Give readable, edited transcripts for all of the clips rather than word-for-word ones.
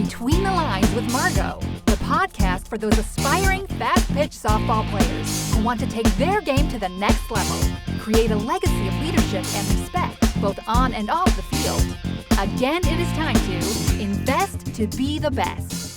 Between the Lines with Margot, the podcast for those aspiring fast-pitch softball players who want to take their game to the next level, create a legacy of leadership and respect, both on and off the field. Again, it is time to invest to be the best.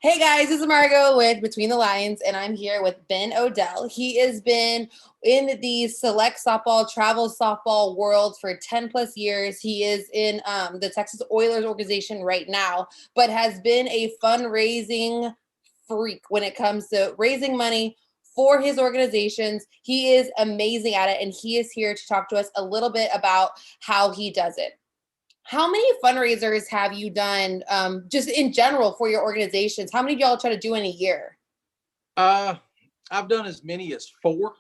Hey guys, this is Margot with Between the Lines, and I'm here with Ben Odell. He has been in the select softball, travel softball world for 10 plus years. He is in the Texas Oilers organization right now, but has been a fundraising freak when it comes to raising money for his organizations. He is amazing at it, and he is here to talk to us a little bit about how he does it. How many fundraisers have you done just in general for your organizations? How many do y'all try to do in a year? I've done as many as 4.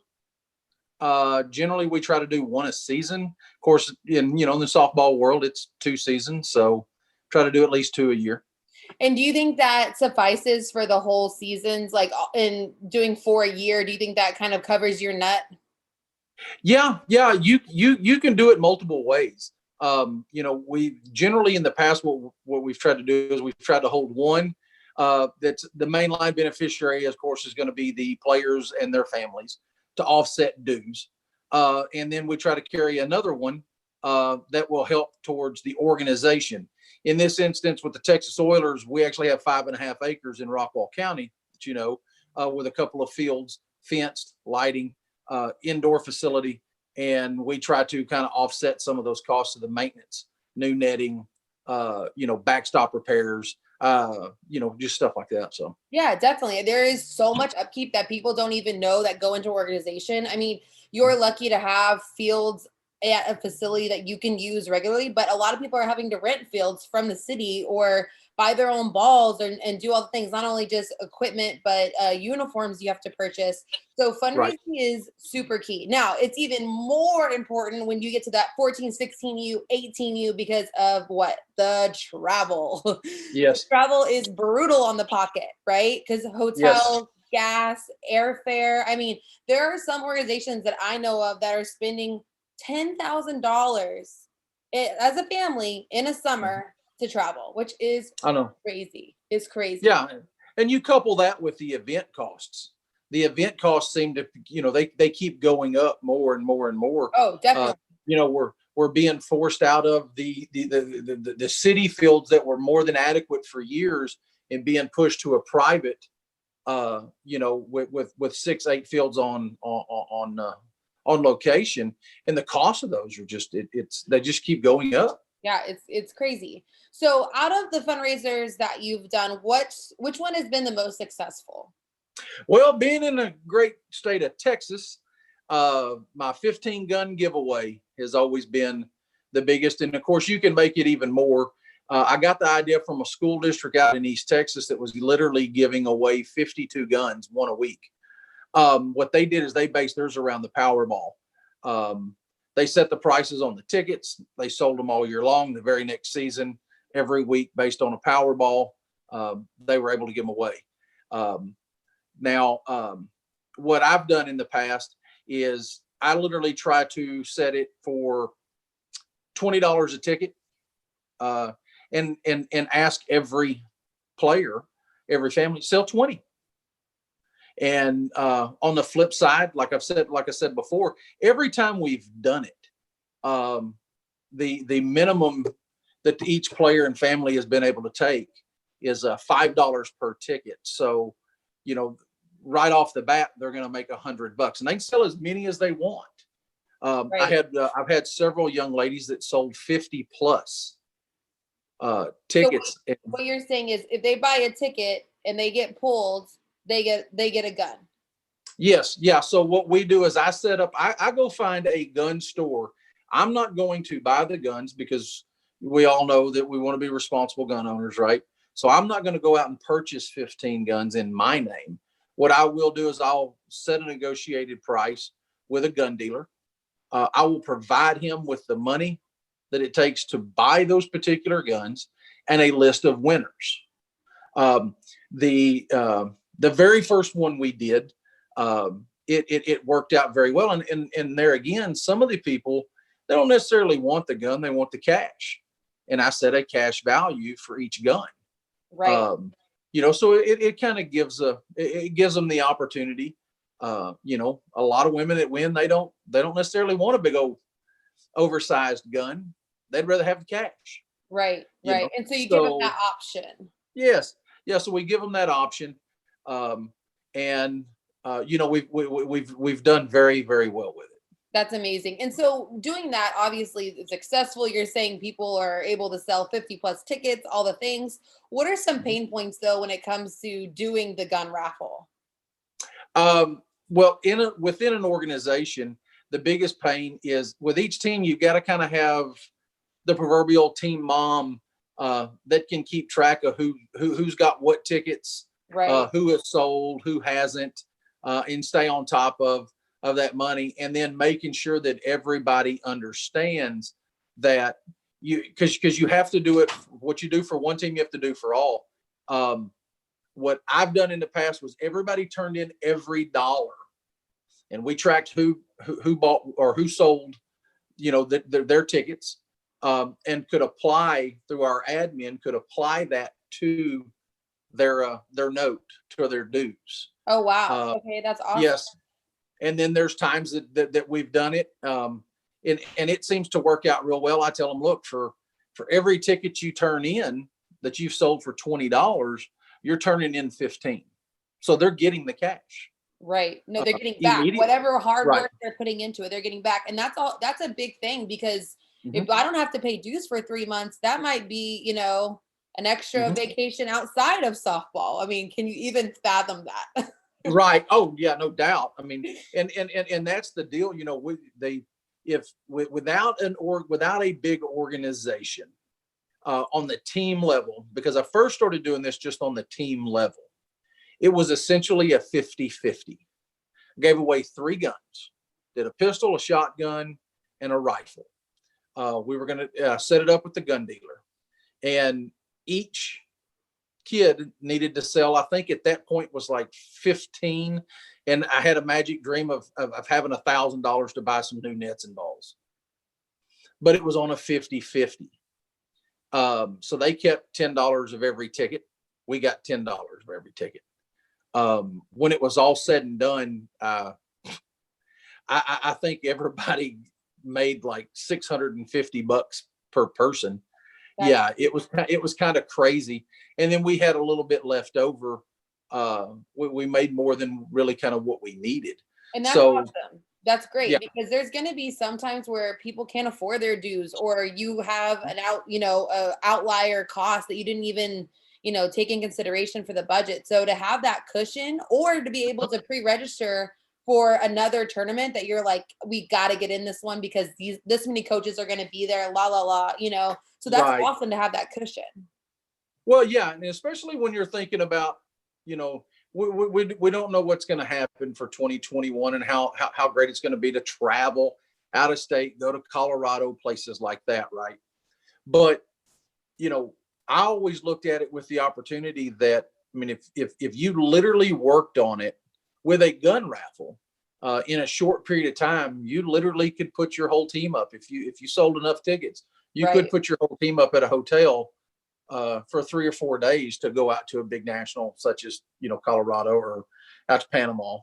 Generally, we try to do 1 a season. Of course, in the softball world, it's 2 seasons. So try to do at least 2 a year. And do you think that suffices for the whole seasons? Like in doing 4 a year, do you think that kind of covers your nut? Yeah. You can do it multiple ways. We generally in the past, what we've tried to do is we've tried to hold one. That's the mainline beneficiary, of course, is going to be the players and their families to offset dues. And then we try to carry another one that will help towards the organization. In this instance, with the Texas Oilers, we actually have 5.5 acres in Rockwall County, with a couple of fields, fenced, lighting, indoor facility. And we try to kind of offset some of those costs of the maintenance, new netting, backstop repairs, just stuff like that. So, yeah, definitely. There is so much upkeep that people don't even know that go into organization. I mean, you're lucky to have fields at a facility that you can use regularly, but a lot of people are having to rent fields from the city or buy their own balls and do all the things, not only just equipment, but uniforms you have to purchase. So fundraising is super key. Now, it's even more important when you get to that 14, 16U, 18U because of what? The travel. Yes. The travel is brutal on the pocket, right? Because hotels, gas, airfare. I mean, there are some organizations that I know of that are spending $10,000 as a family in a summer to travel, which is crazy. It's crazy. Yeah. And you couple that with the event costs. The event costs seem to, they keep going up more and more and more. Oh, definitely. We're being forced out of the city fields that were more than adequate for years and being pushed to a private, with 6-8 fields on location, and the cost of those are just they just keep going up. Yeah, it's crazy. So out of the fundraisers that you've done, which one has been the most successful? Well, being in the great state of Texas, my 15 gun giveaway has always been the biggest. And of course, you can make it even more. I got the idea from a school district out in East Texas that was literally giving away 52 guns, 1 a week. What they did is they based theirs around the Powerball. They set the prices on the tickets. They sold them all year long. The very next season, every week, based on a Powerball, they were able to give them away. Now, what I've done in the past is I literally try to set it for $20 a ticket, and ask every player, every family, sell 20. And on the flip side, like I said before, every time we've done it, the minimum that each player and family has been able to take is $5 per ticket. So, right off the bat, they're going to make $100, and they can sell as many as they want. Right. I've had several young ladies that sold 50 plus tickets. So what you're saying is, if they buy a ticket and they get pulled, they get a gun. Yes. Yeah. So what we do is I go find a gun store. I'm not going to buy the guns because we all know that we want to be responsible gun owners, right? So I'm not going to go out and purchase 15 guns in my name. What I will do is I'll set a negotiated price with a gun dealer. I will provide him with the money that it takes to buy those particular guns and a list of winners. The very first one we did, it worked out very well. And there again, some of the people, they don't necessarily want the gun, they want the cash. and I set a cash value for each gun. Right. So it kind of gives them the opportunity. A lot of women that win, they don't necessarily want a big old oversized gun. They'd rather have the cash. Right. Right. And so you give them that option. Yes. Yeah. So we give them that option. And we've done very, very well with it. That's amazing. And so doing that, obviously it's successful. You're saying people are able to sell 50 plus tickets, all the things. What are some pain points though, when it comes to doing the gun raffle? Well, within an organization, the biggest pain is with each team, you've got to kind of have the proverbial team mom that can keep track of who's got what tickets, right. Who has sold, who hasn't, and stay on top of that money, and then making sure that everybody understands that because you have to do it. What you do for one team, you have to do for all. What I've done in the past was everybody turned in every dollar, and we tracked who bought or who sold, their tickets, and could apply through our admin could apply that to their note, to their dues. Oh wow! Okay, that's awesome. Yes, and then there's times that we've done it, and it seems to work out real well. I tell them, look, for every ticket you turn in that you've sold for $20, you're turning in 15, so they're getting the cash. Right. No, they're getting back whatever hard work they're putting into it. They're getting back, and that's all. That's a big thing because if I don't have to pay dues for 3 months, that might be, an extra vacation outside of softball. I mean, can you even fathom that? Right. Oh yeah, no doubt. I mean, and that's the deal. Without a big organization on the team level, because I first started doing this just on the team level, it was essentially a 50-50. Gave away 3 guns, did a pistol, a shotgun, and a rifle. We were going to set it up with the gun dealer, and each kid needed to sell, I think at that point was like 15, and I had a magic dream of having $1,000 to buy some new nets and balls, but it was on a 50-50. So they kept $10 of every ticket. We got $10 of every ticket. When it was all said and done, I think everybody made like $650 per person. Yeah, it was kind of crazy. And then we had a little bit left over. We made more than really kind of what we needed. And that's awesome. That's great because there's going to be some times where people can't afford their dues, or you have an outlier cost that you didn't even, take in consideration for the budget. So to have that cushion, or to be able to pre-register for another tournament that you're like, we got to get in this one because this many coaches are going to be there, so that's awesome to have that cushion. Well, yeah. And especially when you're thinking about, we don't know what's going to happen for 2021 and how great it's going to be to travel out of state, go to Colorado, places like that. Right. But, I always looked at it with the opportunity that, I mean, if you literally worked on it with a gun raffle in a short period of time, you literally could put your whole team up. If you sold enough tickets, you could put your whole team up at a hotel for 3 or 4 days to go out to a big national, such as, Colorado, or out to Panama,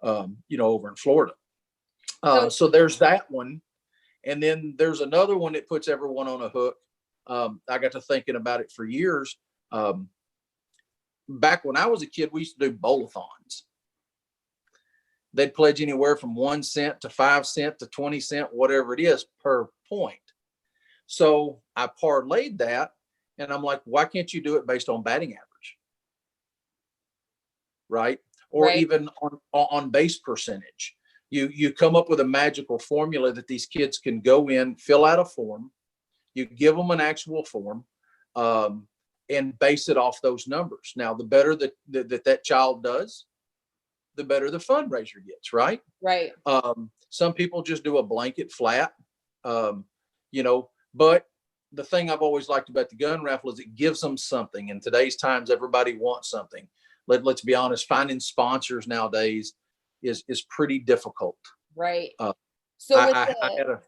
over in Florida. So there's that one. And then there's another one that puts everyone on a hook. I got to thinking about it for years. Back when I was a kid, we used to do bowl-a-thons. They'd pledge anywhere from 1 cent to 5 cents to 20 cents, whatever it is, per point. So I parlayed that, and I'm like, why can't you do it based on batting average? Right? Or even on base percentage. You come up with a magical formula that these kids can go in, fill out a form. You give them an actual form, and base it off those numbers. Now, the better that child does, the better the fundraiser gets, right? Right. Some people just do a blanket flat, but the thing I've always liked about the gun raffle is it gives them something. In today's times, everybody wants something. Let's be honest, finding sponsors nowadays is pretty difficult. Right. So I had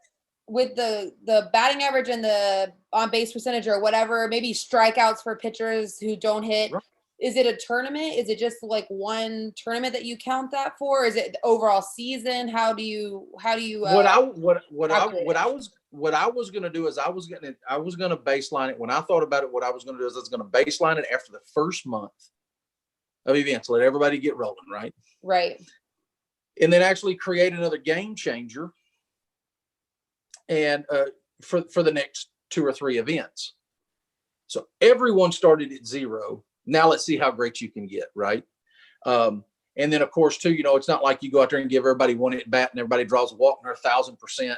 with the batting average and the on base percentage or whatever, maybe strikeouts for pitchers who don't hit. Right. Is it a tournament? Is it just like one tournament that you count that for? Is it the overall season? How do you What I was going to do is I was going to baseline it. When I thought about it, what I was going to do is I was going to baseline it after the first month of events, let everybody get rolling, right? Right. And then actually create another game changer and for the next 2 or 3 events. So everyone started at 0. Now let's see how great you can get, right? And then of course too, it's not like you go out there and give everybody one at bat and everybody draws a walk and they're 1,000%,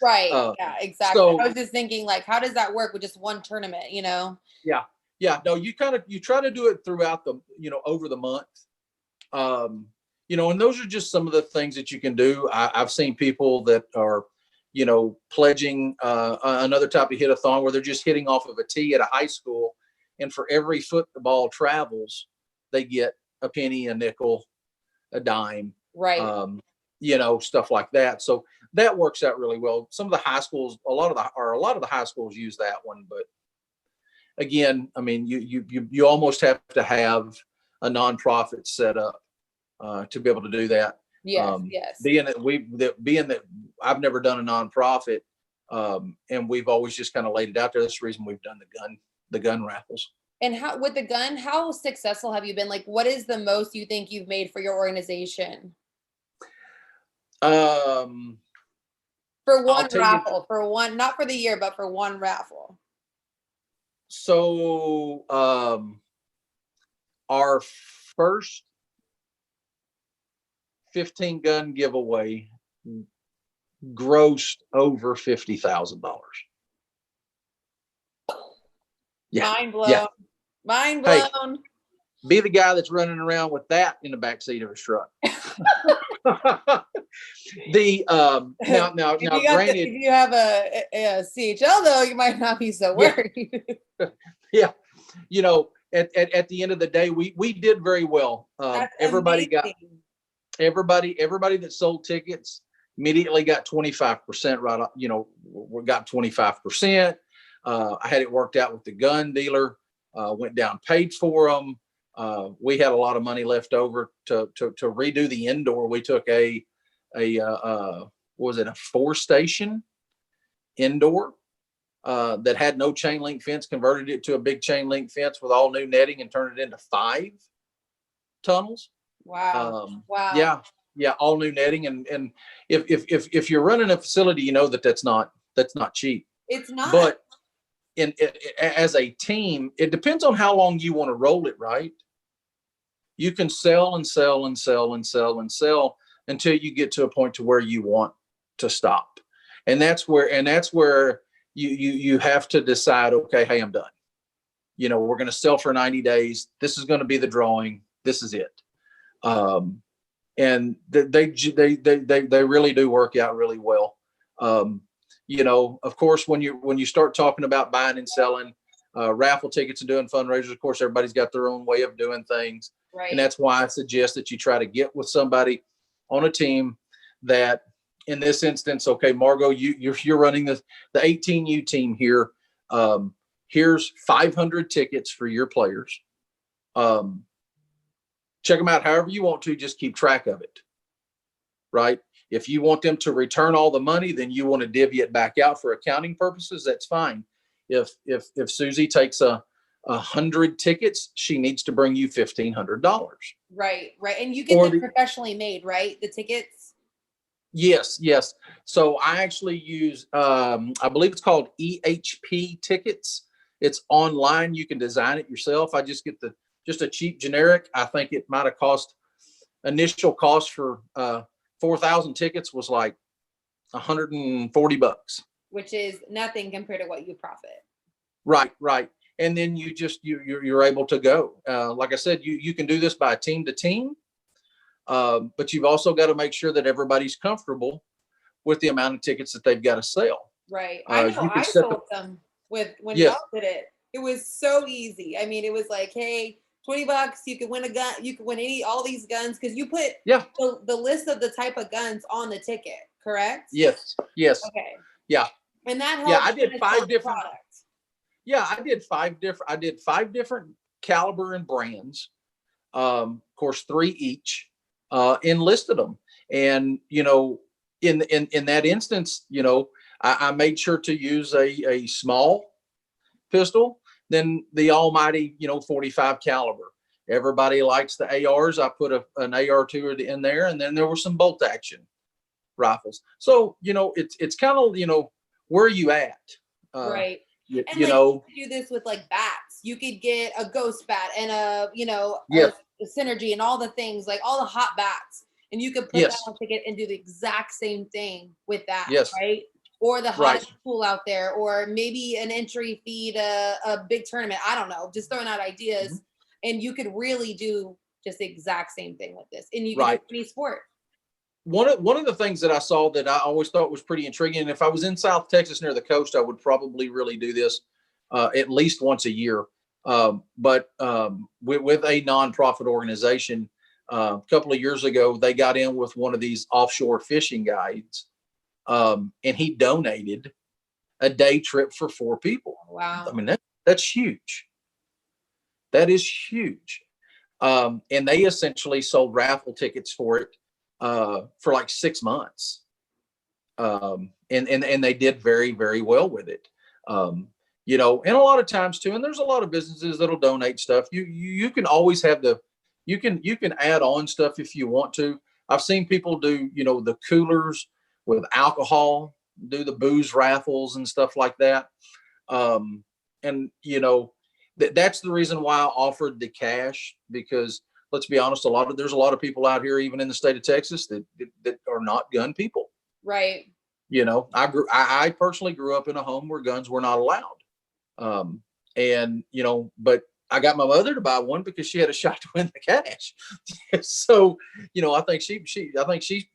Right. Yeah, exactly. So, I was just thinking, like, how does that work with just one tournament, Yeah. Yeah. No, you try to do it throughout the, over the month. And those are just some of the things that you can do. I've seen people that are, pledging another type of hit-a-thon where they're just hitting off of a tee at a high school. And for every foot the ball travels, they get a penny, a nickel, a dime, Right. Stuff like that. So that works out really well. Some of the high schools, a lot of the high schools use that one. But again, I mean, you almost have to have a nonprofit set up to be able to do that. Yes. Yes. Being that I've never done a nonprofit, and we've always just kind of laid it out there. That's the reason we've done the gun raffles. And how successful have you been? Like, what is the most you think you've made for your organization? For one raffle, not for the year, but for one raffle. So, our first 15 gun giveaway grossed over $50,000. Yeah. Mind blown. Yeah. Mind blown. Hey, be the guy that's running around with that in the backseat of his truck. Now, granted, if you have a CHL though, you might not be so worried. Yeah. At the end of the day, we did very well. Everybody that sold tickets immediately got 25% right up, we got 25%. I had it worked out with the gun dealer, went down, paid for them. We had a lot of money left over to redo the indoor. We took a 4-station indoor that had no chain link fence, converted it to a big chain link fence with all new netting and turned it into 5 tunnels. Wow. Wow. Yeah. Yeah. All new netting. And if you're running a facility, that's not cheap. It's not. But as a team, it depends on how long you want to roll it, right? You can sell and sell and sell and sell and sell until you get to a point to where you want to stop. And that's where you have to decide, okay, hey, I'm done. We're going to sell for 90 days. This is going to be the drawing. This is it. And they really do work out really well. Of course, when you start talking about buying and selling raffle tickets and doing fundraisers, of course, everybody's got their own way of doing things. Right. And that's why I suggest that you try to get with somebody on a team that, in this instance, okay, Margot, you're running the 18U team here. Here's 500 tickets for your players. Check them out however you want to, just keep track of it. Right. If you want them to return all the money, then you want to divvy it back out for accounting purposes. That's fine. If Susie takes 100 tickets, she needs to bring you $1,500. Right. And you get them professionally made, right? The tickets. Yes. So I actually use, I believe it's called EHP tickets. It's online. You can design it yourself. I just get just a cheap generic. I think it might have initial cost for 4,000 tickets was like $140, which is nothing compared to what you profit. Right. And then you're able to go. Like I said, you can do this by team to team, but you've also got to make sure that everybody's comfortable with the amount of tickets that they've got to sell. Right. I know. I sold them when y'all did it. It was so easy. I mean, it was like, hey, $20, you could win a gun. You could win all these guns because you put the list of the type of guns on the ticket, correct? Yes. Okay. Yeah. And that helps. Yeah. I did sell 5 the different. product. Yeah. I did 5 different caliber and brands. Of course, 3 each, and listed them. And, in that instance, I made sure to use a small pistol than the almighty, 45 caliber. Everybody likes the ARs. I put an AR2 in there, and then there were some bolt action rifles. So, it's kind of, where are you at? Right. You, And you like know, you could do this with like bats. You could get a ghost bat and a yes, synergy and all the things, like all the hot bats, and you could put that yes, on ticket and do the exact same thing with that, yes, right? Or the right, hottest pool out there, or maybe an entry fee to a big tournament. I don't know, just throwing out ideas. mm-hmm. And you could really do just the exact same thing with this, and you can Right. do any sport. One of the things that I saw that I always thought was pretty intriguing, and if I was in South Texas near the coast, I would probably really do this at least once a year. But with a nonprofit organization, a couple of years ago, they got in with one of these offshore fishing guides, and he donated a day trip for 4 people. Wow. I mean, that's huge. That is huge. And they essentially sold raffle tickets for it for like 6 months. And they did very, very well with it. And a lot of times too, and there's a lot of businesses that'll donate stuff. You can always have you can add on stuff if you want to. I've seen people do, the coolers with alcohol, do the booze raffles and stuff like that. And that's the reason why I offered the cash, because let's be honest, there's a lot of people out here, even in the state of Texas, that are not gun people. Right. I personally grew up in a home where guns were not allowed. And but I got my mother to buy one because she had a shot to win the cash. So, I think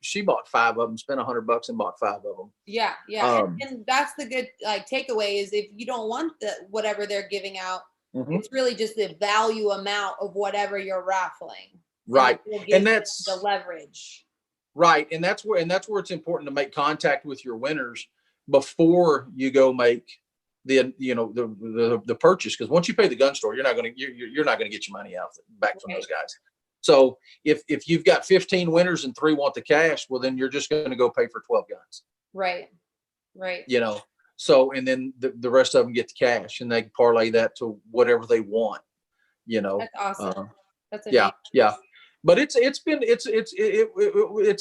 she bought 5 of them, spent $100 and bought 5 of them. Yeah. And that's the good takeaway is if you don't want whatever they're giving out, mm-hmm. It's really just the value amount of whatever you're raffling. Right. And that's the leverage. Right. And that's where it's important to make contact with your winners before you go make the purchase. Because once you pay the gun store, you're not going to get your money back from those guys. So if you've got 15 winners and 3 want the cash, well, then you're just going to go pay for 12 guns. Right. So, and then the rest of them get the cash, and they parlay that to whatever they want, That's awesome. That's amazing. Yeah. But it's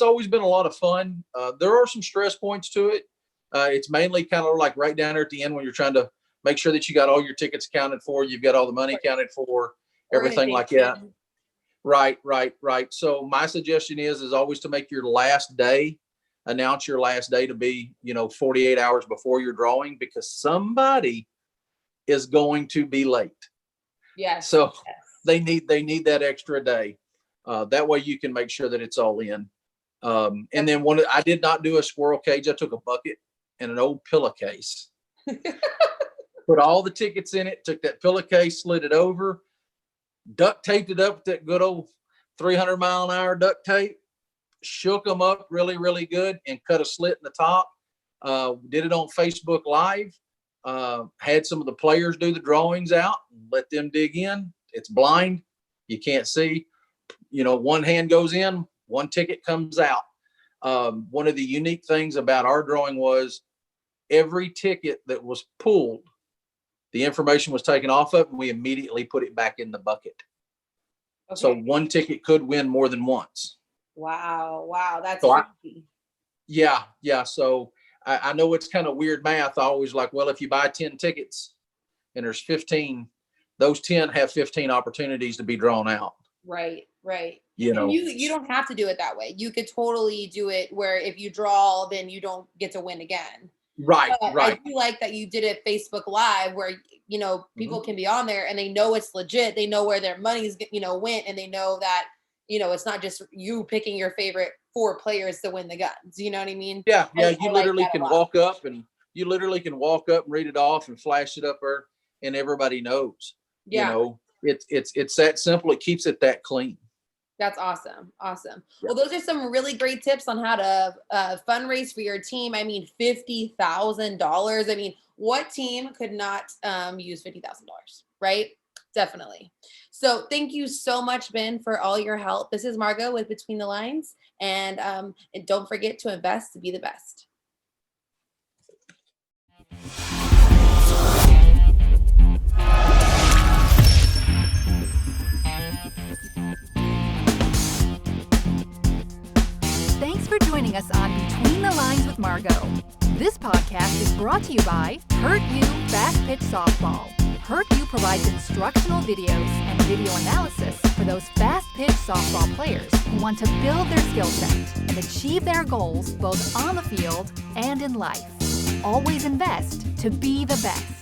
always been a lot of fun. There are some stress points to it. It's mainly kind of like right down there at the end when you're trying to make sure that you got all your tickets accounted for, you've got all the money accounted for, everything like that. Right. So my suggestion is always to make your last day, announce your last day to be, 48 hours before your drawing, because somebody is going to be late. Yes. So they need that extra day. That way you can make sure that it's all in. And then I did not do a squirrel cage. I took a bucket and an old pillowcase, put all the tickets in it, took that pillowcase, slid it over, duct taped it up with that good old 300-mile-an-hour duct tape, shook them up really, really good, and cut a slit in the top. Did it on Facebook Live. Had some of the players do the drawings out, let them dig in. It's blind. You can't see. One hand goes in, one ticket comes out. One of the unique things about our drawing was every ticket that was pulled, the information was taken off of, and we immediately put it back in the bucket. Okay. So one ticket could win more than once. Wow. That's crazy. Yeah. So I know it's kind of weird math. I always like, well, if you buy 10 tickets and there's 15, those 10 have 15 opportunities to be drawn out. Right. You don't have to do it that way. You could totally do it where if you draw, then you don't get to win again. Right. I do like that you did it Facebook Live where, people can be on there and they know it's legit. They know where their money's, went, and they know that, it's not just you picking your favorite 4 players to win the guns. You know what I mean? Yeah. You literally can walk up and read it off and flash it up there, and everybody knows. Yeah. It's that simple. It keeps it that clean. That's awesome. Awesome. Yeah. Well, those are some really great tips on how to fundraise for your team. I mean, $50,000. I mean, what team could not use $50,000, right? Definitely. So thank you so much, Ben, for all your help. This is Margot with Between the Lines. And don't forget to invest to be the best. Thanks for joining us on Between the Lines with Margot. This podcast is brought to you by Hurt U Fast Pitch Softball. Hurt U provides instructional videos and video analysis for those fast-pitch softball players who want to build their skill set and achieve their goals both on the field and in life. Always invest to be the best.